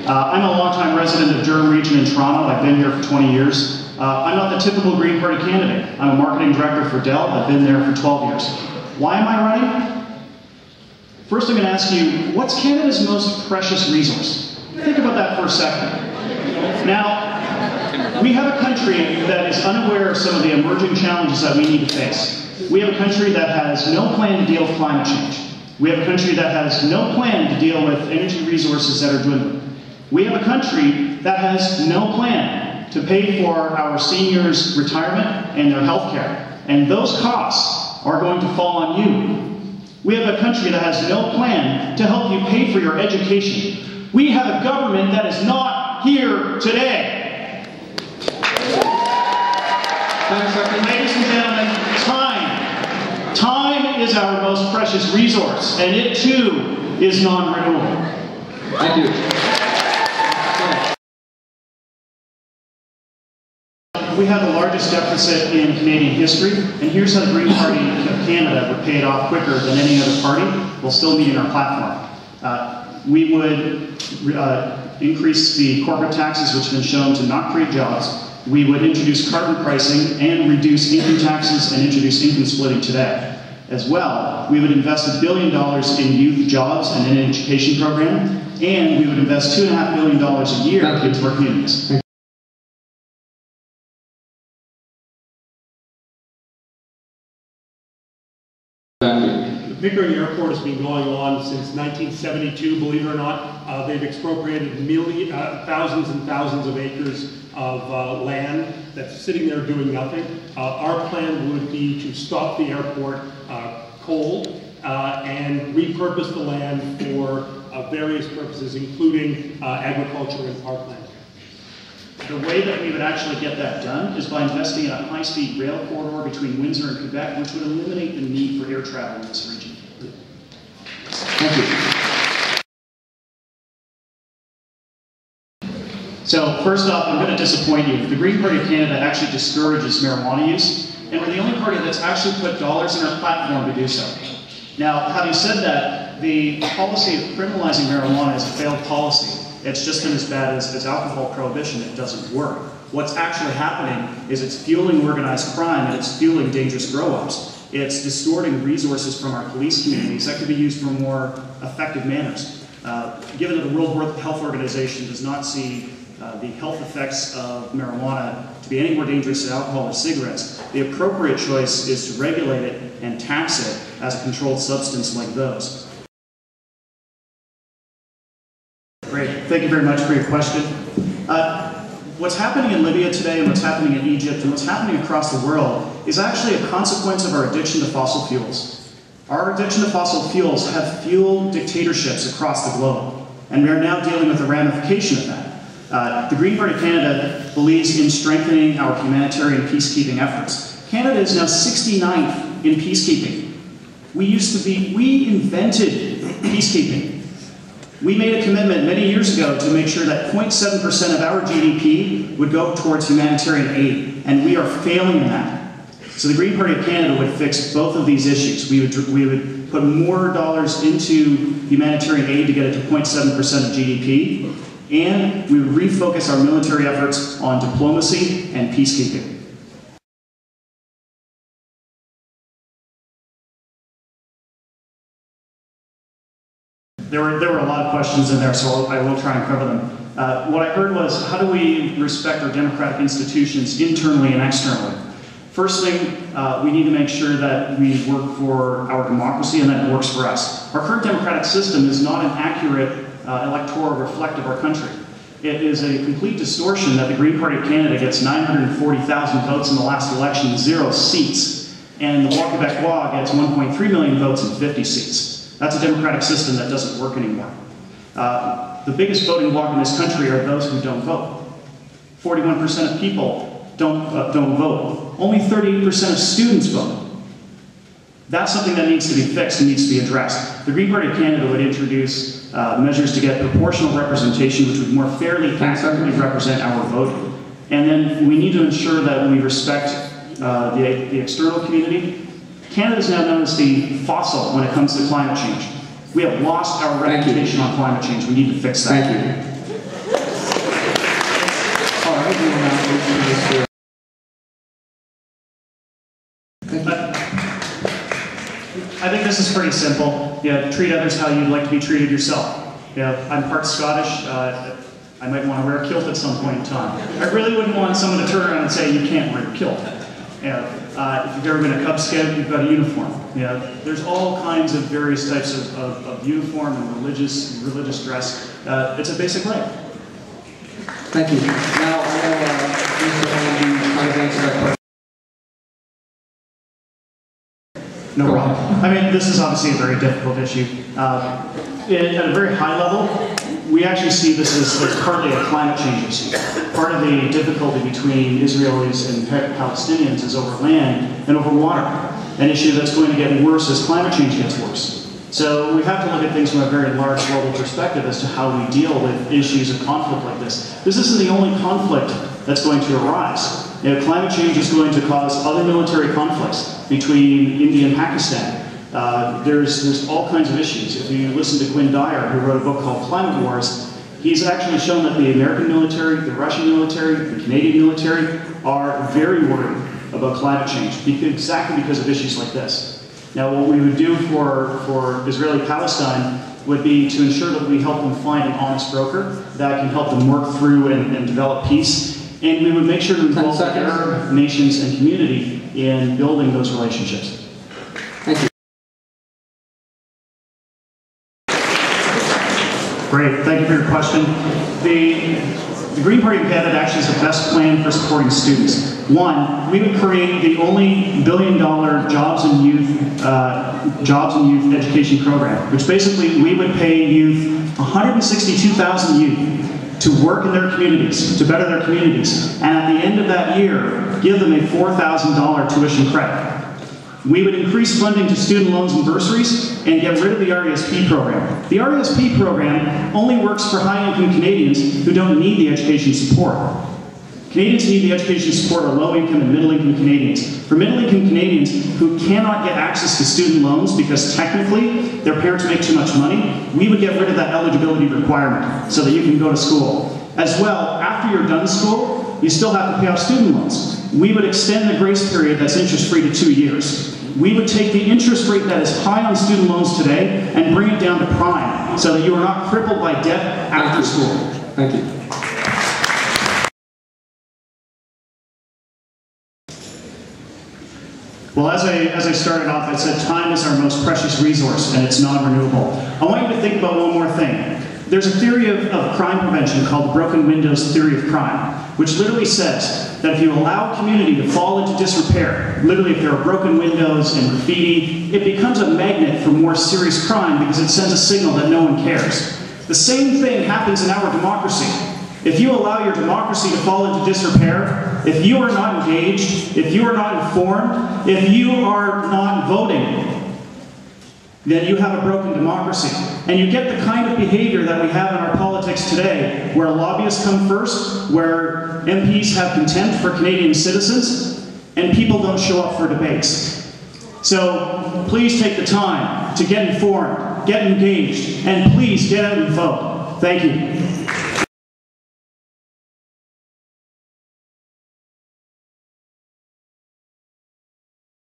I'm a longtime resident of Durham Region in Toronto. I've been here for 20 years. I'm not the typical Green Party candidate. I'm a marketing director for Dell. I've been there for 12 years. Why am I running? First, I'm going to ask you, what's Canada's most precious resource? Think about that for a second. Now, we have a country that is unaware of some of the emerging challenges that we need to face. We have a country that has no plan to deal with climate change. We have a country that has no plan to deal with energy resources that are dwindling. We have a country that has no plan to pay for our seniors' retirement and their health care. And those costs are going to fall on you. We have a country that has no plan to help you pay for your education. We have a government that is not here today. Ladies and gentlemen, time is our most precious resource, and it too is non-renewable. Thank you. We have the largest deficit in Canadian history, and here's how the Green Party of Canada would pay it off quicker than any other party while still meeting our platform. We would increase the corporate taxes, which have been shown to not create jobs. We would introduce carbon pricing and reduce income taxes and introduce income splitting today. As well, we would invest $1 billion in youth jobs and in an education program, and we would invest $2.5 billion a year into our communities. The Pickering Airport has been going on since 1972, believe it or not. They've expropriated thousands and thousands of acres of land that's sitting there doing nothing. Our plan would be to stop the airport cold and repurpose the land for various purposes, including agriculture and parkland. The way that we would actually get that done is by investing in a high-speed rail corridor between Windsor and Quebec, which would eliminate the need for air travel in this region. Thank you. So first off, I'm going to disappoint you. The Green Party of Canada actually discourages marijuana use, and we're the only party that's actually put dollars in our platform to do so. Now, having said that, the policy of criminalizing marijuana is a failed policy. It's just been as bad as alcohol prohibition. It doesn't work. What's actually happening is it's fueling organized crime and it's fueling dangerous grow-ups. It's distorting resources from our police communities that could be used for more effective manners. Given that the World Health Organization does not see the health effects of marijuana to be any more dangerous than alcohol or cigarettes, the appropriate choice is to regulate it and tax it as a controlled substance like those. Great, thank you very much for your question. What's happening in Libya today and what's happening in Egypt and what's happening across the world is actually a consequence of our addiction to fossil fuels. Our addiction to fossil fuels have fueled dictatorships across the globe, and we are now dealing with the ramification of that. The Green Party of Canada believes in strengthening our humanitarian peacekeeping efforts. Canada is now 69th in peacekeeping. We invented peacekeeping. We made a commitment many years ago to make sure that 0.7% of our GDP would go towards humanitarian aid, and we are failing in that. So the Green Party of Canada would fix both of these issues. We would put more dollars into humanitarian aid to get it to 0.7% of GDP, and we would refocus our military efforts on diplomacy and peacekeeping. There were a lot of questions in there, so I will try and cover them. What I heard was, how do we respect our democratic institutions internally and externally? First thing, we need to make sure that we work for our democracy and that it works for us. Our current democratic system is not an accurate electoral reflect of our country. It is a complete distortion that the Green Party of Canada gets 940,000 votes in the last election, 0 seats, and the Bloc Québécois gets 1.3 million votes and 50 seats. That's a democratic system that doesn't work anymore. The biggest voting bloc in this country are those who don't vote. 41% of people don't vote. Only 38% of students vote. That's something that needs to be fixed and needs to be addressed. The Green Party of Canada would introduce measures to get proportional representation, which would more fairly, accurately represent our voting. And then we need to ensure that we respect the external community. Canada is now known as the fossil when it comes to climate change. We have lost our reputation on climate change. We need to fix that. Thank you. I think this is pretty simple. Treat others how you'd like to be treated yourself. I'm part Scottish. I might want to wear a kilt at some point in time. I really wouldn't want someone to turn around and say, you can't wear a kilt. If you've ever been a Cub Scout, you've got a uniform. There's all kinds of various types of uniform and religious dress. It's a basic right. Thank you. Now, I know Mr. Holland kind of answered that question. No problem. I mean, this is obviously a very difficult issue. At a very high level, we actually see this as partly a climate change issue. Part of the difficulty between Israelis and Palestinians is over land and over water, an issue that's going to get worse as climate change gets worse. So we have to look at things from a very large global perspective as to how we deal with issues of conflict like this. This isn't the only conflict that's going to arise. Climate change is going to cause other military conflicts between India and Pakistan. There's all kinds of issues. If you listen to Gwynne Dyer, who wrote a book called Climate Wars, he's actually shown that the American military, the Russian military, the Canadian military are very worried about climate change, exactly because of issues like this. Now, what we would do for Israeli-Palestine would be to ensure that we help them find an honest broker that can help them work through and develop peace. And we would make sure to involve the Arab nations and community in building those relationships. Thank you. Great, thank you for your question. The Green Party of Canada actually is the best plan for supporting students. One, we would create the only billion-dollar jobs and youth education program, which basically we would pay youth, 162,000 youth, to work in their communities, to better their communities, and at the end of that year, give them a $4,000 tuition credit. We would increase funding to student loans and bursaries and get rid of the RESP program. The RESP program only works for high-income Canadians who don't need the education support. Canadians need the education support are low-income and middle-income Canadians. For middle-income Canadians who cannot get access to student loans because technically their parents make too much money, we would get rid of that eligibility requirement so that you can go to school. As well, after you're done school, you still have to pay off student loans. We would extend the grace period that's interest-free to 2 years. We would take the interest rate that is high on student loans today and bring it down to prime so that you are not crippled by debt after school. Thank you. Well, as I started off, I said time is our most precious resource and it's non-renewable. I want you to think about one more thing. There's a theory of crime prevention called the broken windows theory of crime, which literally says that if you allow a community to fall into disrepair, literally if there are broken windows and graffiti, it becomes a magnet for more serious crime because it sends a signal that no one cares. The same thing happens in our democracy. If you allow your democracy to fall into disrepair, if you are not engaged, if you are not informed, if you are not voting, then you have a broken democracy. And you get the kind of behavior that we have in our politics today, where lobbyists come first, where MPs have contempt for Canadian citizens, and people don't show up for debates. So please take the time to get informed, get engaged, and please get out and vote. Thank you.